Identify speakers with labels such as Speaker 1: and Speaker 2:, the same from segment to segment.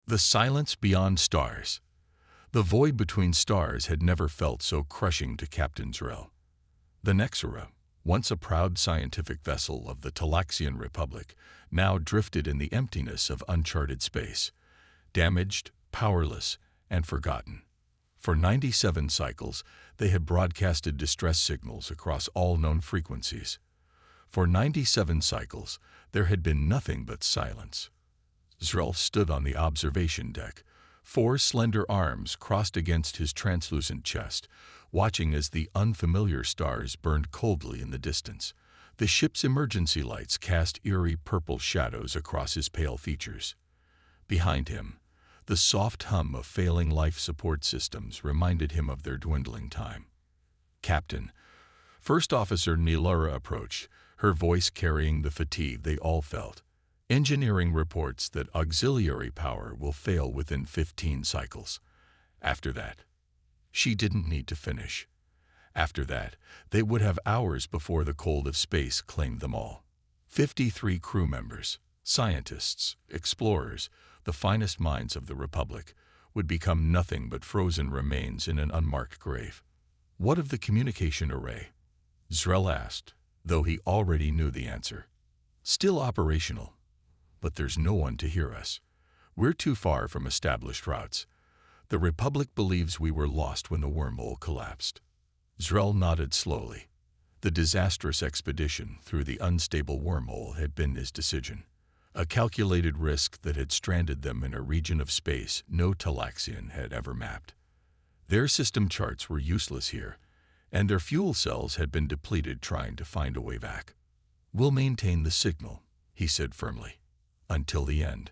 Speaker 1: The silence beyond stars. The void between stars had never felt so crushing to Captain Zrel. The Nexura, once a proud scientific vessel of the Talaxian Republic, now drifted in the emptiness of uncharted space, damaged, powerless, and forgotten. For 97 cycles, they had broadcasted distress signals across all known frequencies. For 97 cycles, there had been nothing but silence. Zrel stood on the observation deck, four slender arms crossed against his translucent chest, watching as the unfamiliar stars burned coldly in the distance. The ship's emergency lights cast eerie purple shadows across his pale features. Behind him, the soft hum of failing life support systems reminded him of their dwindling time. "Captain," First Officer Nilara approached, her voice carrying the fatigue they all felt. "Engineering reports that auxiliary power will fail within 15 cycles. After that," she didn't need to finish. After that, they would have hours before the cold of space claimed them all. 53 crew members, scientists, explorers, the finest minds of the Republic, would become nothing but frozen remains in an unmarked grave. "What of the communication array?" Zrel asked, though he already knew the answer. "Still operational. But there's no one to hear us. We're too far from established routes. The Republic believes we were lost when the wormhole collapsed." Zrel nodded slowly. The disastrous expedition through the unstable wormhole had been his decision, a calculated risk that had stranded them in a region of space no Talaxian had ever mapped. Their system charts were useless here, and their fuel cells had been depleted trying to find a way back. "We'll maintain the signal," he said firmly. "Until the end."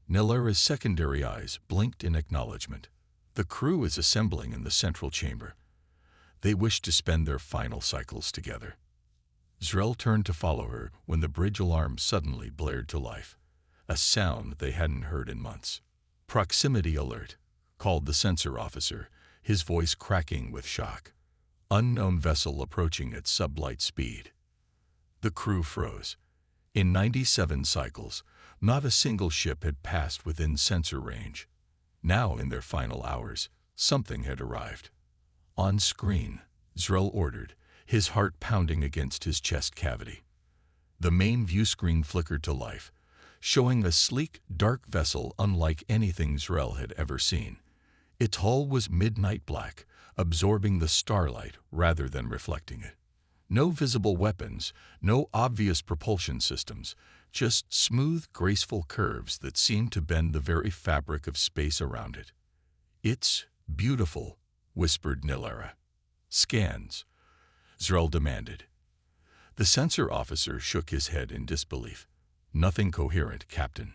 Speaker 1: Nilara's secondary eyes blinked in acknowledgement. "The crew is assembling in the central chamber. They wish to spend their final cycles together." Zrel turned to follow her when the bridge alarm suddenly blared to life, a sound they hadn't heard in months. "Proximity alert," called the sensor officer, his voice cracking with shock. "Unknown vessel approaching at sublight speed." The crew froze. In 97 cycles, not a single ship had passed within sensor range. Now, in their final hours, something had arrived. "On screen," Zrel ordered, his heart pounding against his chest cavity. The main view screen flickered to life, showing a sleek, dark vessel unlike anything Zrel had ever seen. Its hull was midnight black, absorbing the starlight rather than reflecting it. No visible weapons, no obvious propulsion systems, just smooth, graceful curves that seemed to bend the very fabric of space around it. "It's beautiful," whispered Nilara. "Scans," Zrel demanded. The sensor officer shook his head in disbelief. "Nothing coherent, Captain.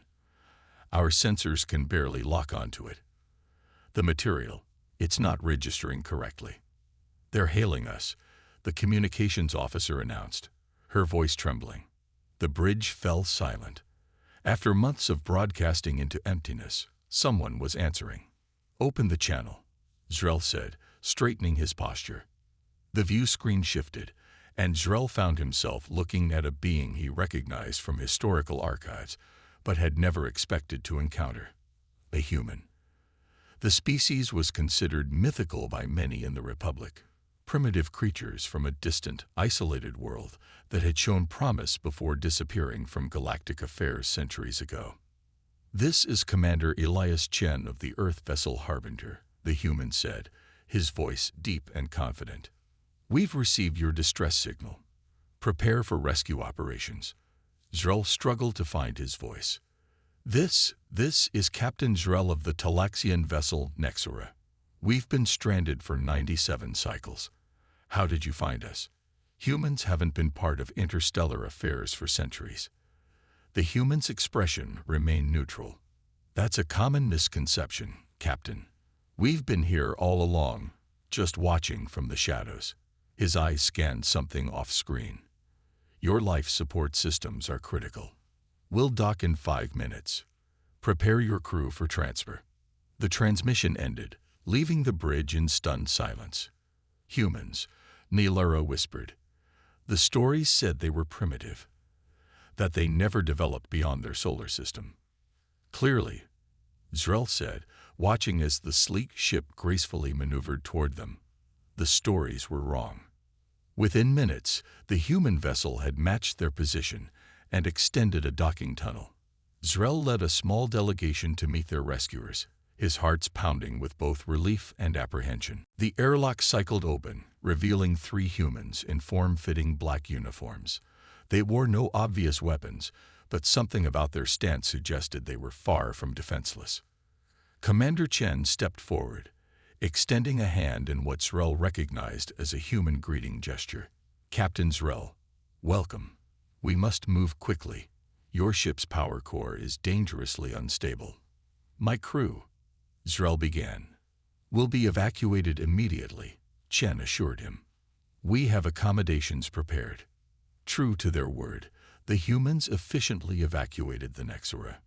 Speaker 1: Our sensors can barely lock onto it. The material, it's not registering correctly." "They're hailing us," the communications officer announced, her voice trembling. The bridge fell silent. After months of broadcasting into emptiness, someone was answering. "Open the channel," Zrel said, straightening his posture. The view screen shifted, and Zrel found himself looking at a being he recognized from historical archives, but had never expected to encounter: a human. The species was considered mythical by many in the Republic, primitive creatures from a distant, isolated world that had shown promise before disappearing from galactic affairs centuries ago. "This is Commander Elias Chen of the Earth vessel Harbinger," the human said, his voice deep and confident. "We've received your distress signal. Prepare for rescue operations." Zrel struggled to find his voice. This is Captain Zrel of the Talaxian vessel Nexura. We've been stranded for 97 cycles. How did you find us?" Humans haven't been part of interstellar affairs for centuries. The human's expression remained neutral. "That's a common misconception, Captain. We've been here all along, just watching from the shadows." His eyes scanned something off-screen. "Your life support systems are critical. We'll dock in 5 minutes. Prepare your crew for transfer." The transmission ended, leaving the bridge in stunned silence. "Humans," Nilara whispered. "The stories said they were primitive, that they never developed beyond their solar system." "Clearly," Zrel said, watching as the sleek ship gracefully maneuvered toward them. The stories were wrong. Within minutes, the human vessel had matched their position and extended a docking tunnel. Zrel led a small delegation to meet their rescuers, his heart's pounding with both relief and apprehension. The airlock cycled open, revealing 3 humans in form-fitting black uniforms. They wore no obvious weapons, but something about their stance suggested they were far from defenseless. Commander Chen stepped forward, extending a hand in what Zrel recognized as a human greeting gesture. "Captain Zrel, welcome. We must move quickly. Your ship's power core is dangerously unstable." "My crew," Zrel began, "will be evacuated immediately," Chen assured him. "We have accommodations prepared." True to their word, the humans efficiently evacuated the Nexura.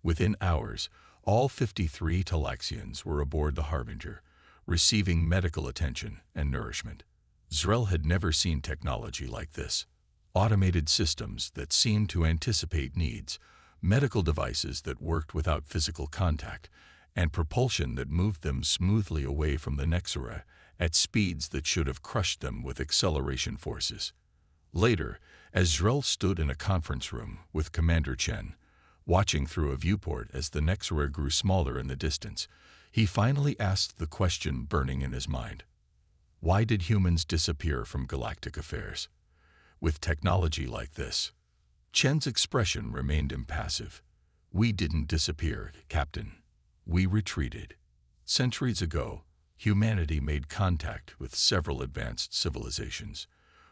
Speaker 1: Within hours, all 53 Talaxians were aboard the Harbinger, receiving medical attention and nourishment. Zrel had never seen technology like this. Automated systems that seemed to anticipate needs, medical devices that worked without physical contact, and propulsion that moved them smoothly away from the Nexura at speeds that should have crushed them with acceleration forces. Later, as Zrel stood in a conference room with Commander Chen, watching through a viewport as the Nexura grew smaller in the distance, he finally asked the question burning in his mind. Why did humans disappear from galactic affairs? With technology like this, Chen's expression remained impassive. "We didn't disappear, Captain. We retreated. Centuries ago, humanity made contact with several advanced civilizations.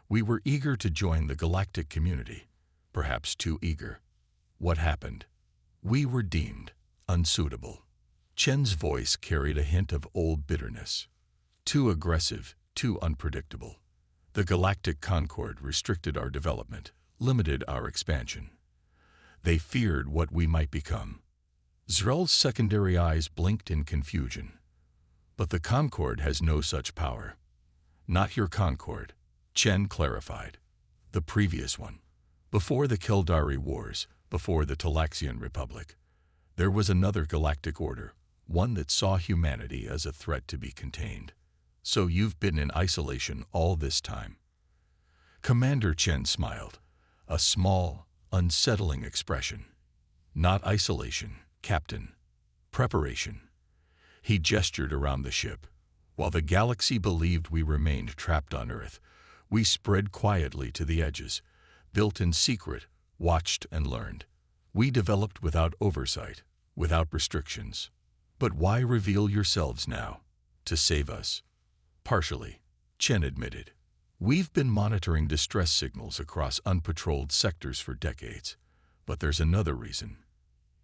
Speaker 1: We were eager to join the galactic community, perhaps too eager. What happened? We were deemed unsuitable." Chen's voice carried a hint of old bitterness. "Too aggressive, too unpredictable. The galactic concord restricted our development, limited our expansion. They feared what we might become." Zrel's secondary eyes blinked in confusion. "But the concord has no such power." "Not your concord," Chen clarified. "The previous one. Before the Keldari Wars, before the Talaxian Republic, there was another galactic order, one that saw humanity as a threat to be contained. So you've been in isolation all this time." Commander Chen smiled, a small, unsettling expression. "Not isolation, Captain. Preparation." He gestured around the ship. "While the galaxy believed we remained trapped on Earth, we spread quietly to the edges, built in secret, watched and learned. We developed without oversight, without restrictions. But why reveal yourselves now? To save us?" "Partially," Chen admitted. "We've been monitoring distress signals across unpatrolled sectors for decades. But there's another reason."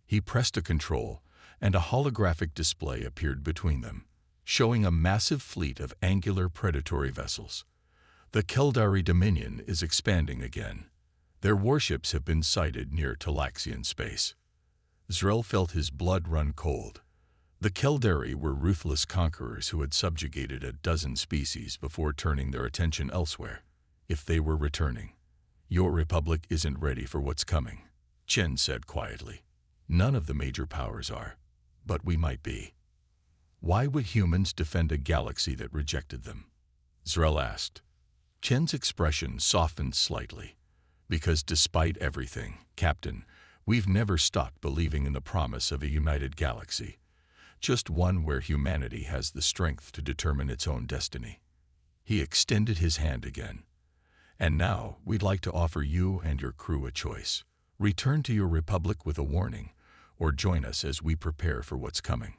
Speaker 1: He pressed a control, and a holographic display appeared between them, showing a massive fleet of angular predatory vessels. "The Keldari Dominion is expanding again. Their warships have been sighted near Talaxian space." Zrel felt his blood run cold. The Keldari were ruthless conquerors who had subjugated a dozen species before turning their attention elsewhere. If they were returning, "Your republic isn't ready for what's coming," Chen said quietly. "None of the major powers are, but we might be." "Why would humans defend a galaxy that rejected them?" Zrel asked. Chen's expression softened slightly. "Because despite everything, Captain, we've never stopped believing in the promise of a united galaxy. Just one where humanity has the strength to determine its own destiny." He extended his hand again. "And now we'd like to offer you and your crew a choice. Return to your republic with a warning, or join us as we prepare for what's coming."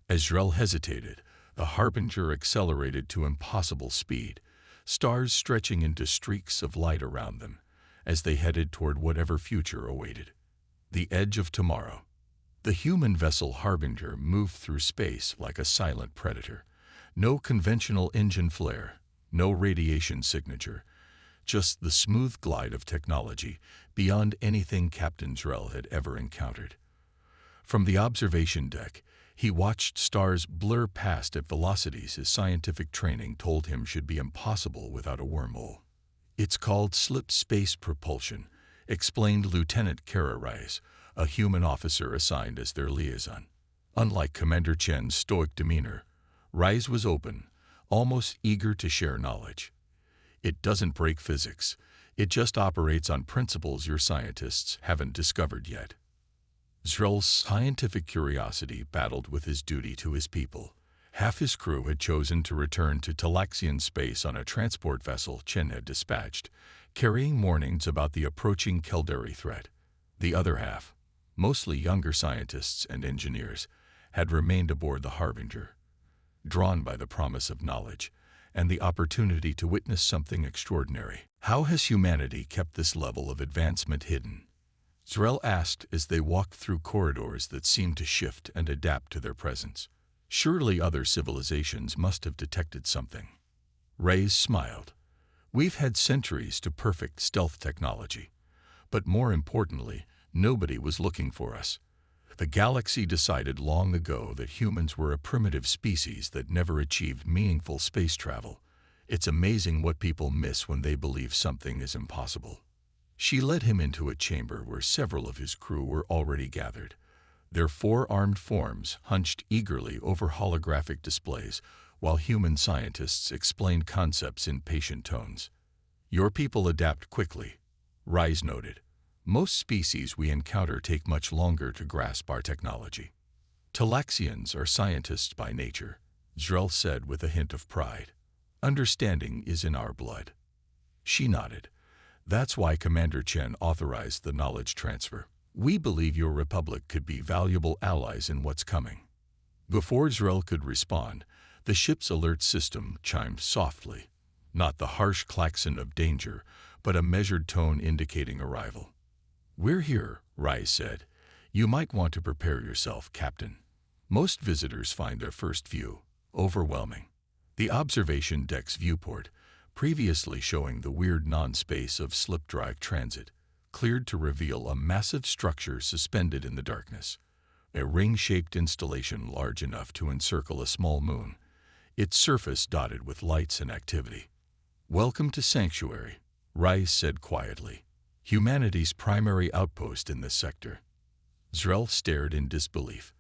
Speaker 1: As Zrel hesitated, the Harbinger accelerated to impossible speed, stars stretching into streaks of light around them, as they headed toward whatever future awaited. The edge of tomorrow. The human vessel Harbinger moved through space like a silent predator. No conventional engine flare, no radiation signature, just the smooth glide of technology beyond anything Captain Zrel had ever encountered. From the observation deck, he watched stars blur past at velocities his scientific training told him should be impossible without a wormhole. "It's called slip space propulsion," explained Lieutenant Kara Rice, a human officer assigned as their liaison. Unlike Commander Chen's stoic demeanor, Rise was open, almost eager to share knowledge. It doesn't break physics. It just operates on principles your scientists haven't discovered yet. Zrel's scientific curiosity battled with his duty to his people. Half his crew had chosen to return to Talaxian space on a transport vessel Chen had dispatched, carrying warnings about the approaching Caldari threat. The other half, mostly younger scientists and engineers, had remained aboard the Harbinger, drawn by the promise of knowledge and the opportunity to witness something extraordinary. How has humanity kept this level of advancement hidden? Zrel asked as they walked through corridors that seemed to shift and adapt to their presence. Surely other civilizations must have detected something. Reyes smiled. We've had centuries to perfect stealth technology. But more importantly, nobody was looking for us. The galaxy decided long ago that humans were a primitive species that never achieved meaningful space travel. It's amazing what people miss when they believe something is impossible. She led him into a chamber where several of his crew were already gathered. Their four-armed forms hunched eagerly over holographic displays, while human scientists explained concepts in patient tones. Your people adapt quickly, Rise noted. Most species we encounter take much longer to grasp our technology. Talaxians are scientists by nature, Zrel said with a hint of pride. Understanding is in our blood. She nodded. That's why Commander Chen authorized the knowledge transfer. We believe your republic could be valuable allies in what's coming. Before Zrel could respond, the ship's alert system chimed softly, not the harsh klaxon of danger, but a measured tone indicating arrival. We're here, Rise said. You might want to prepare yourself, Captain. Most visitors find their first view overwhelming. The observation deck's viewport, previously showing the weird non-space of slip drive transit, cleared to reveal a massive structure suspended in the darkness. A ring-shaped installation large enough to encircle a small moon, its surface dotted with lights and activity. Welcome to Sanctuary, Rise said quietly. Humanity's primary outpost in this sector. Zrel stared in disbelief.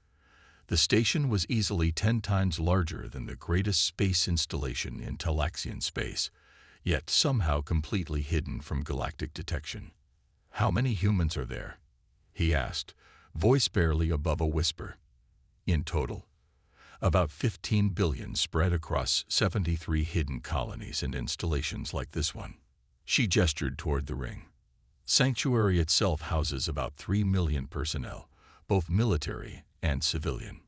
Speaker 1: The station was easily 10 times larger than the greatest space installation in Talaxian space, yet somehow completely hidden from galactic detection. How many humans are there? He asked, voice barely above a whisper. In total, about 15 billion spread across 73 hidden colonies and installations like this one. She gestured toward the ring. Sanctuary itself houses about 3 million personnel, both military and civilian.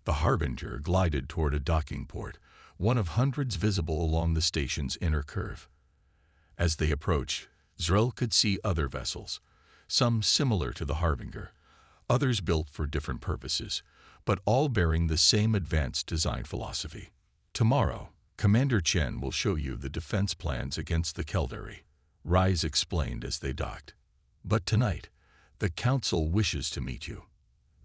Speaker 1: The Harbinger glided toward a docking port, one of hundreds visible along the station's inner curve. As they approached, Zrel could see other vessels, some similar to the Harbinger, others built for different purposes, but all bearing the same advanced design philosophy. Tomorrow, Commander Chen will show you the defense plans against the Caldari, Rise explained as they docked. But tonight, the Council wishes to meet you.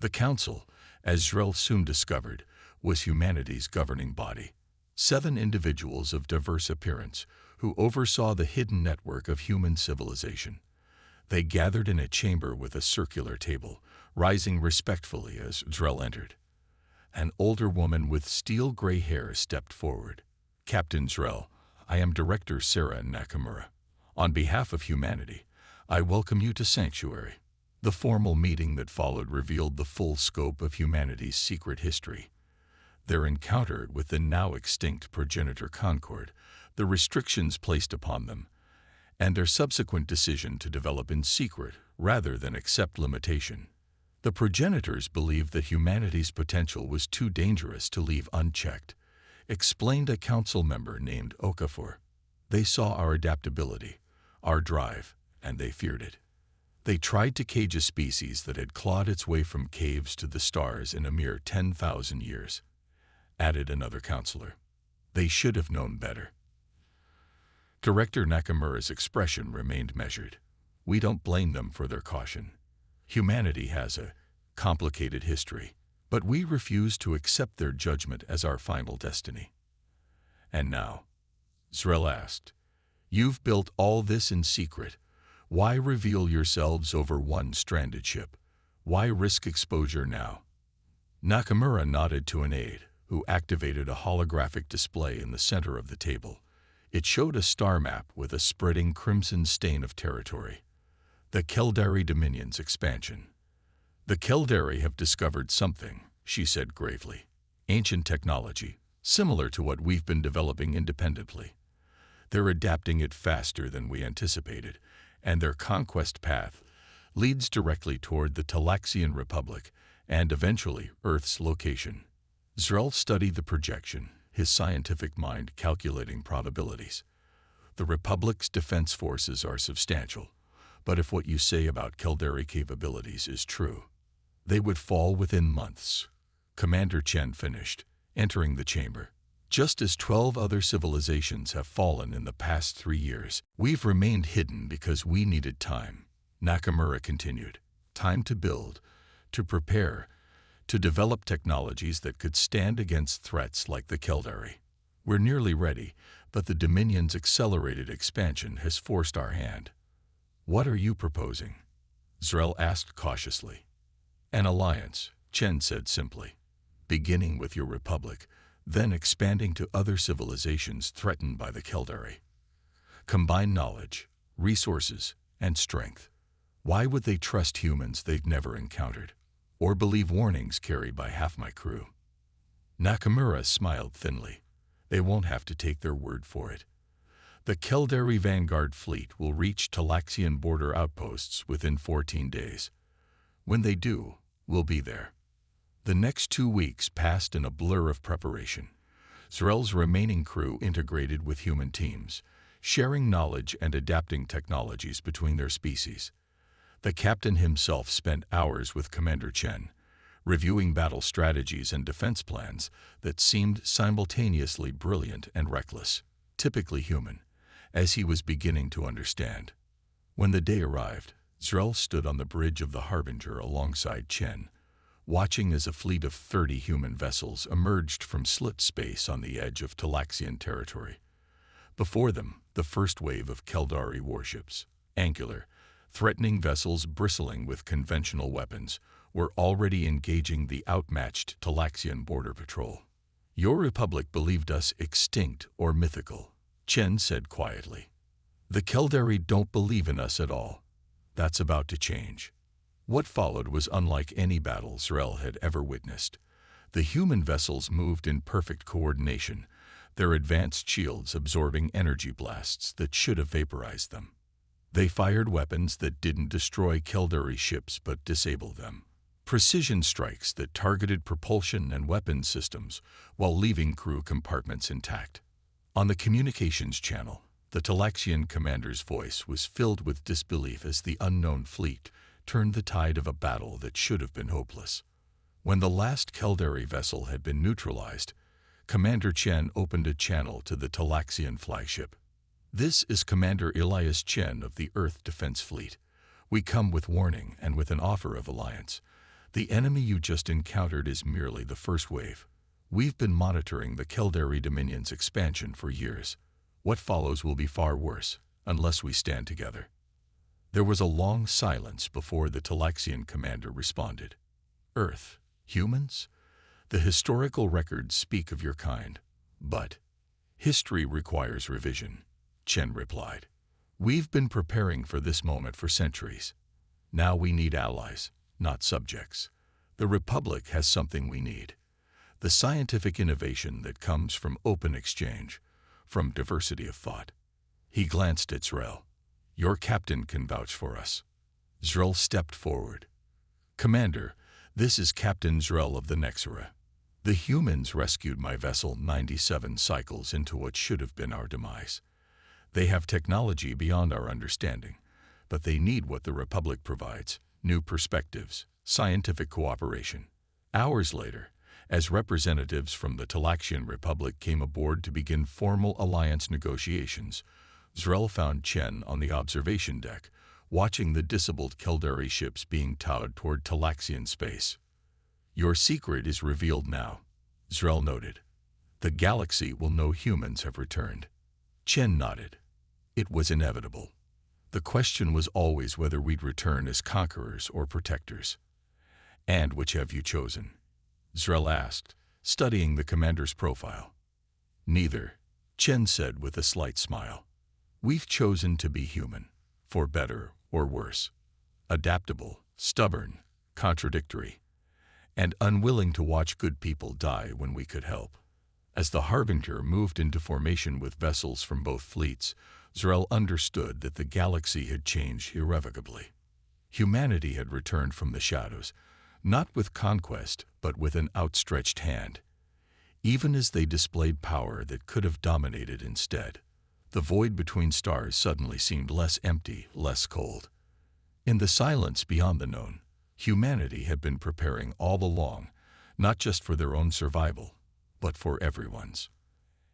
Speaker 1: The Council, as Zrel soon discovered, was humanity's governing body. 7 individuals of diverse appearance who oversaw the hidden network of human civilization. They gathered in a chamber with a circular table, rising respectfully as Zrel entered. An older woman with steel-gray hair stepped forward. Captain Zrel, I am Director Sarah Nakamura. On behalf of humanity, I welcome you to Sanctuary. The formal meeting that followed revealed the full scope of humanity's secret history. Their encounter with the now extinct progenitor Concord, the restrictions placed upon them, and their subsequent decision to develop in secret rather than accept limitation. The progenitors believed that humanity's potential was too dangerous to leave unchecked, explained a council member named Okafor. They saw our adaptability, our drive, and they feared it. They tried to cage a species that had clawed its way from caves to the stars in a mere 10,000 years, added another counselor. They should have known better. Director Nakamura's expression remained measured. We don't blame them for their caution. Humanity has a complicated history, but we refuse to accept their judgment as our final destiny. And now, Zrel asked, you've built all this in secret. Why reveal yourselves over one stranded ship? Why risk exposure now? Nakamura nodded to an aide, who activated a holographic display in the center of the table. It showed a star map with a spreading crimson stain of territory. The Caldari Dominion's expansion. The Caldari have discovered something, she said gravely. Ancient technology, similar to what we've been developing independently. They're adapting it faster than we anticipated, and their conquest path leads directly toward the Talaxian Republic and eventually Earth's location. Zrel studied the projection, his scientific mind calculating probabilities. The Republic's defense forces are substantial, but if what you say about Caldari capabilities is true, they would fall within months. Commander Chen finished, entering the chamber. Just as 12 other civilizations have fallen in the past 3 years, we've remained hidden because we needed time. Nakamura continued. Time to build, to prepare, to develop technologies that could stand against threats like the Caldari. We're nearly ready, but the Dominion's accelerated expansion has forced our hand. What are you proposing? Zrel asked cautiously. An alliance, Chen said simply. Beginning with your republic, then expanding to other civilizations threatened by the Caldari. Combine knowledge, resources, and strength. Why would they trust humans they'd never encountered, or believe warnings carried by half my crew? Nakamura smiled thinly. They won't have to take their word for it. The Caldari Vanguard fleet will reach Talaxian border outposts within 14 days. When they do, we'll be there. The next 2 weeks passed in a blur of preparation. Zrel's remaining crew integrated with human teams, sharing knowledge and adapting technologies between their species. The captain himself spent hours with Commander Chen, reviewing battle strategies and defense plans that seemed simultaneously brilliant and reckless, typically human, as he was beginning to understand. When the day arrived, Zrel stood on the bridge of the Harbinger alongside Chen, watching as a fleet of 30 human vessels emerged from slit space on the edge of Talaxian territory. Before them, the first wave of Caldari warships, angular, threatening vessels bristling with conventional weapons, were already engaging the outmatched Talaxian border patrol. Your republic believed us extinct or mythical, Chen said quietly. The Caldari don't believe in us at all. That's about to change. What followed was unlike any battle Zrel had ever witnessed. The human vessels moved in perfect coordination, their advanced shields absorbing energy blasts that should have vaporized them. They fired weapons that didn't destroy Caldari ships but disabled them. Precision strikes that targeted propulsion and weapons systems while leaving crew compartments intact. On the communications channel, the Talaxian commander's voice was filled with disbelief as the unknown fleet turned the tide of a battle that should have been hopeless. When the last Caldari vessel had been neutralized, Commander Chen opened a channel to the Talaxian flagship. This is Commander Elias Chen of the Earth Defense Fleet. We come with warning and with an offer of alliance. The enemy you just encountered is merely the first wave. We've been monitoring the Caldari Dominion's expansion for years. What follows will be far worse, unless we stand together. There was a long silence before the Talaxian commander responded. Earth, humans? The historical records speak of your kind, but history requires revision, Chen replied. We've been preparing for this moment for centuries. Now we need allies, not subjects. The Republic has something we need. The scientific innovation that comes from open exchange, from diversity of thought. He glanced at Zrel. Your captain can vouch for us. Zrel stepped forward. Commander, this is Captain Zrel of the Nexera. The humans rescued my vessel 97 cycles into what should have been our demise. They have technology beyond our understanding, but they need what the Republic provides, new perspectives, scientific cooperation. Hours later, as representatives from the Talaxian Republic came aboard to begin formal alliance negotiations, Zrel found Chen on the observation deck, watching the disabled Caldari ships being towed toward Talaxian space. Your secret is revealed now, Zrel noted. The galaxy will know humans have returned. Chen nodded. It was inevitable. The question was always whether we'd return as conquerors or protectors. And which have you chosen? Zrel asked, studying the commander's profile. Neither, Chen said with a slight smile. We've chosen to be human, for better or worse. Adaptable, stubborn, contradictory, and unwilling to watch good people die when we could help. As the Harbinger moved into formation with vessels from both fleets, Zrel understood that the galaxy had changed irrevocably. Humanity had returned from the shadows, not with conquest, but with an outstretched hand. Even as they displayed power that could have dominated instead, the void between stars suddenly seemed less empty, less cold. In the silence beyond the known, humanity had been preparing all along, not just for their own survival, but for everyone's.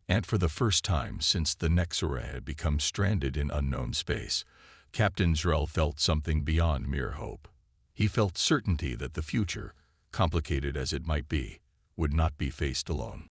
Speaker 1: And for the first time since the Nexera had become stranded in unknown space, Captain Zrel felt something beyond mere hope. He felt certainty that the future, complicated as it might be, would not be faced alone.